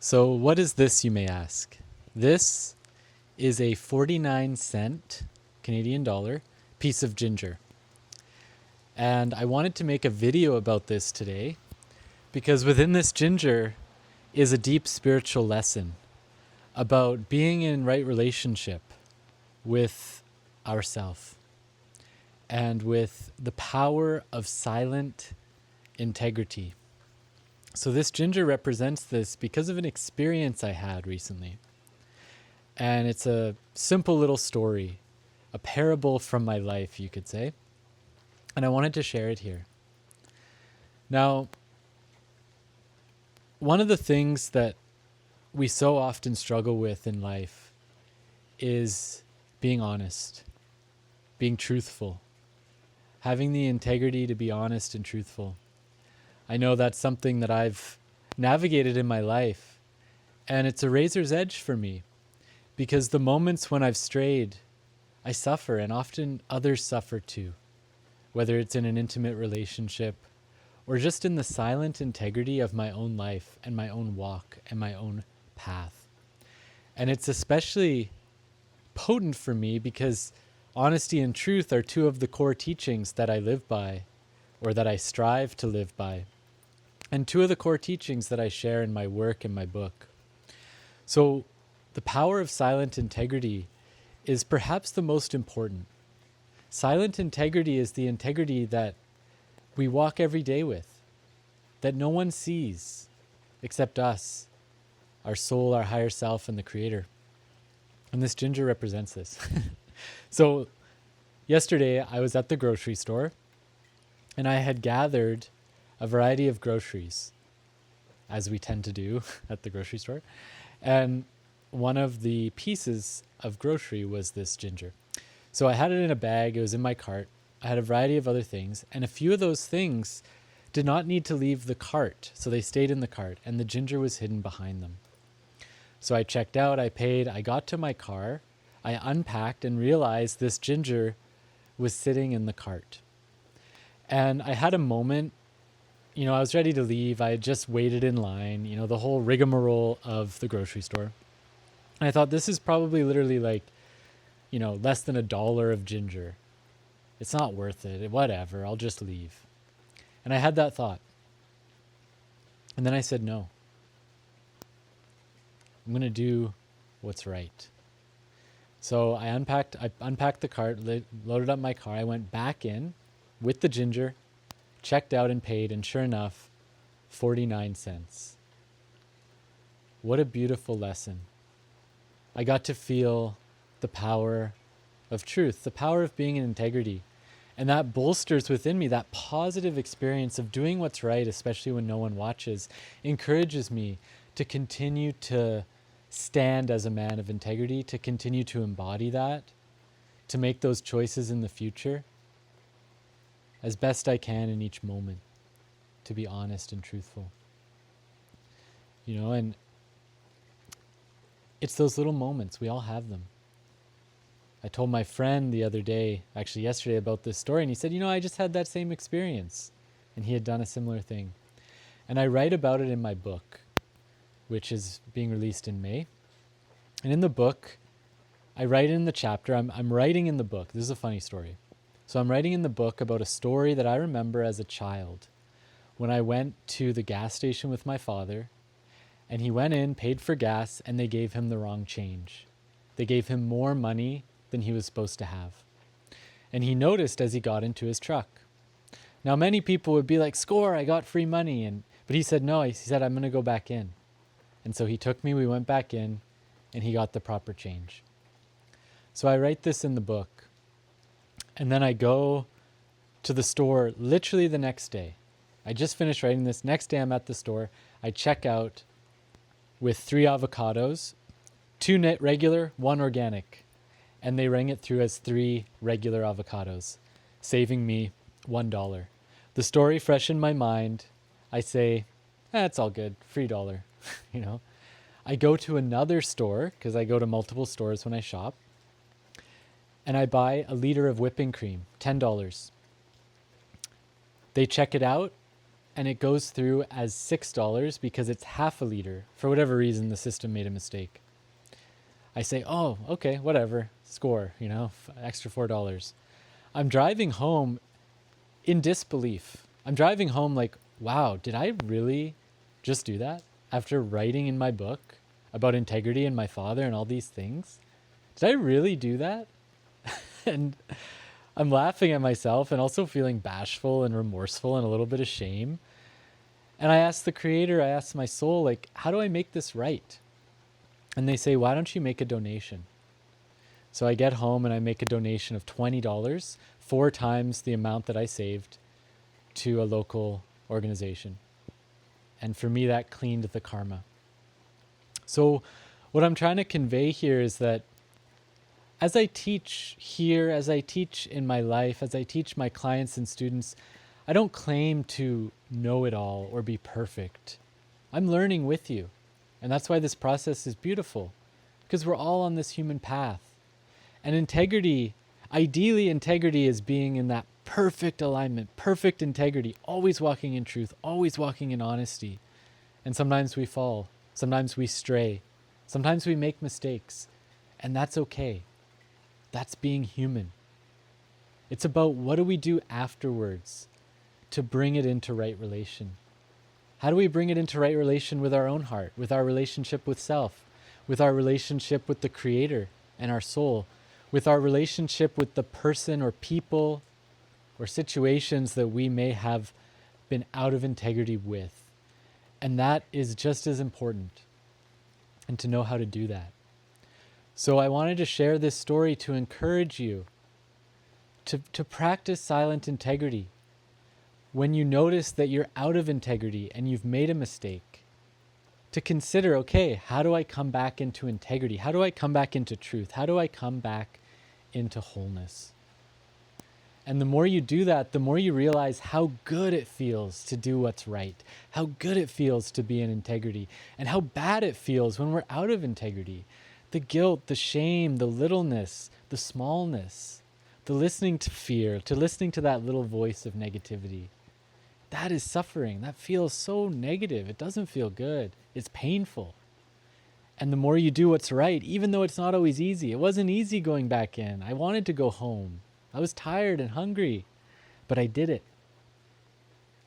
So, what is this, you may ask? This is a 49-cent Canadian dollar piece of ginger. And I wanted to make a video about this today because within this ginger is a deep spiritual lesson about being in right relationship with ourself and with the power of silent integrity. So this ginger represents this because of an experience I had recently. And it's a simple little story, a parable from my life, you could say. And I wanted to share it here. Now, one of the things that we so often struggle with in life is being honest, being truthful, having the integrity to be honest and truthful. I know that's something that I've navigated in my life, and it's a razor's edge for me because the moments when I've strayed, I suffer, and often others suffer too, whether it's in an intimate relationship or just in the silent integrity of my own life and my own walk and my own path. And it's especially potent for me because honesty and truth are two of the core teachings that I live by, or that I strive to live by, and two of the core teachings that I share in my work and my book. So the power of silent integrity is perhaps the most important. Silent integrity is the integrity that we walk every day with, that no one sees except us, our soul, our higher self, and the Creator. And this ginger represents this. So yesterday I was at the grocery store and I had gathered a variety of groceries, as we tend to do at the grocery store. And one of the pieces of grocery was this ginger. So I had it in a bag, it was in my cart. I had a variety of other things, and a few of those things did not need to leave the cart, so they stayed in the cart, and the ginger was hidden behind them. So I checked out, I paid, I got to my car, I unpacked and realized this ginger was sitting in the cart. And I had a moment, I was ready to leave. I had just waited in line, the whole rigmarole of the grocery store. And I thought, this is probably literally like, less than $1 of ginger. It's not worth it. Whatever, I'll just leave. And I had that thought. And then I said, no. I'm going to do what's right. So I unpacked the cart, loaded up my car. I went back in with the ginger, checked out and paid, and sure enough, 49 cents. What a beautiful lesson. I got to feel the power of truth, the power of being in integrity. And that bolsters within me that positive experience of doing what's right, especially when no one watches, encourages me to continue to stand as a man of integrity, to continue to embody that, to make those choices in the future as best I can in each moment, to be honest and truthful. And it's those little moments, we all have them. I told my friend the other day, actually yesterday, about this story, and he said, I just had that same experience. And he had done a similar thing. And I write about it in my book, which is being released in May. And in the book, I write in the chapter, I'm writing in the book, this is a funny story. So I'm writing in the book about a story that I remember as a child when I went to the gas station with my father, and he went in, paid for gas, and they gave him the wrong change. They gave him more money than he was supposed to have. And he noticed as he got into his truck. Now, many people would be like, score, I got free money. But he said, no, he said, I'm going to go back in. And so he took me, we went back in, and he got the proper change. So I write this in the book. And then I go to the store literally the next day. I just finished writing this. Next day I'm at the store. I check out with 3 avocados, 2 net regular, 1 organic. And they rang it through as 3 regular avocados, saving me $1. The story fresh in my mind. I say, it's all good, free dollar, I go to another store, because I go to multiple stores when I shop, and I buy a liter of whipping cream, $10. They check it out, and it goes through as $6 because it's half a liter. For whatever reason, the system made a mistake. I say, oh, okay, whatever, score, extra $4. I'm driving home in disbelief. I'm driving home like, wow, did I really just do that? After writing in my book about integrity and my father and all these things? Did I really do that? And I'm laughing at myself and also feeling bashful and remorseful and a little bit of shame. And I asked the Creator, I asked my soul, like, how do I make this right? And they say, why don't you make a donation? So I get home and I make a donation of $20, 4 times the amount that I saved, to a local organization. And for me, that cleaned the karma. So what I'm trying to convey here is that as I teach here, as I teach in my life, as I teach my clients and students, I don't claim to know it all or be perfect. I'm learning with you. And that's why this process is beautiful, because we're all on this human path. And integrity, ideally integrity is being in that perfect alignment, perfect integrity, always walking in truth, always walking in honesty. And sometimes we fall, sometimes we stray, sometimes we make mistakes, and that's okay. That's being human. It's about what do we do afterwards to bring it into right relation. How do we bring it into right relation with our own heart, with our relationship with self, with our relationship with the Creator and our soul, with our relationship with the person or people or situations that we may have been out of integrity with? And that is just as important, and to know how to do that. So I wanted to share this story to encourage you to practice silent integrity. When you notice that you're out of integrity and you've made a mistake, to consider, okay, how do I come back into integrity? How do I come back into truth? How do I come back into wholeness? And the more you do that, the more you realize how good it feels to do what's right, how good it feels to be in integrity, and how bad it feels when we're out of integrity. The guilt, the shame, the littleness, the smallness, the listening to fear, to listening to that little voice of negativity. That is suffering. That feels so negative. It doesn't feel good. It's painful. And the more you do what's right, even though it's not always easy, it wasn't easy going back in. I wanted to go home. I was tired and hungry, but I did it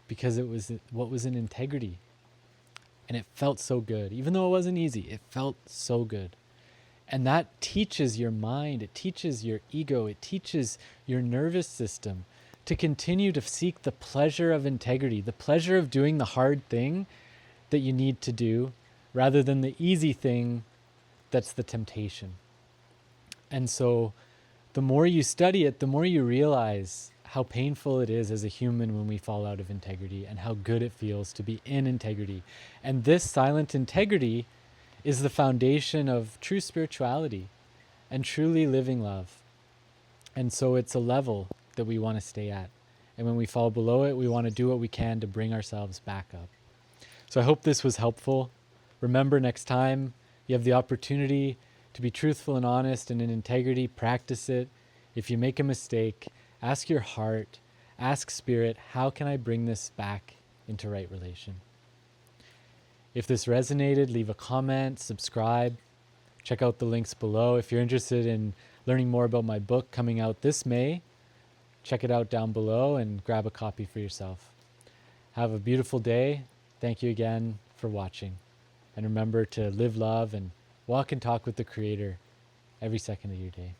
because it was what was in integrity. And it felt so good. Even though it wasn't easy, it felt so good. And that teaches your mind, it teaches your ego, it teaches your nervous system to continue to seek the pleasure of integrity, the pleasure of doing the hard thing that you need to do, rather than the easy thing that's the temptation. And so the more you study it, the more you realize how painful it is as a human when we fall out of integrity, and how good it feels to be in integrity. And this silent integrity is the foundation of true spirituality and truly living love. And so it's a level that we want to stay at. And when we fall below it, we want to do what we can to bring ourselves back up. So I hope this was helpful. Remember, next time you have the opportunity to be truthful and honest and in integrity, practice it. If you make a mistake, ask your heart, ask Spirit, how can I bring this back into right relation? If this resonated, leave a comment, subscribe, check out the links below. If you're interested in learning more about my book coming out this May, check it out down below and grab a copy for yourself. Have a beautiful day. Thank you again for watching. And remember to live love and walk and talk with the Creator every second of your day.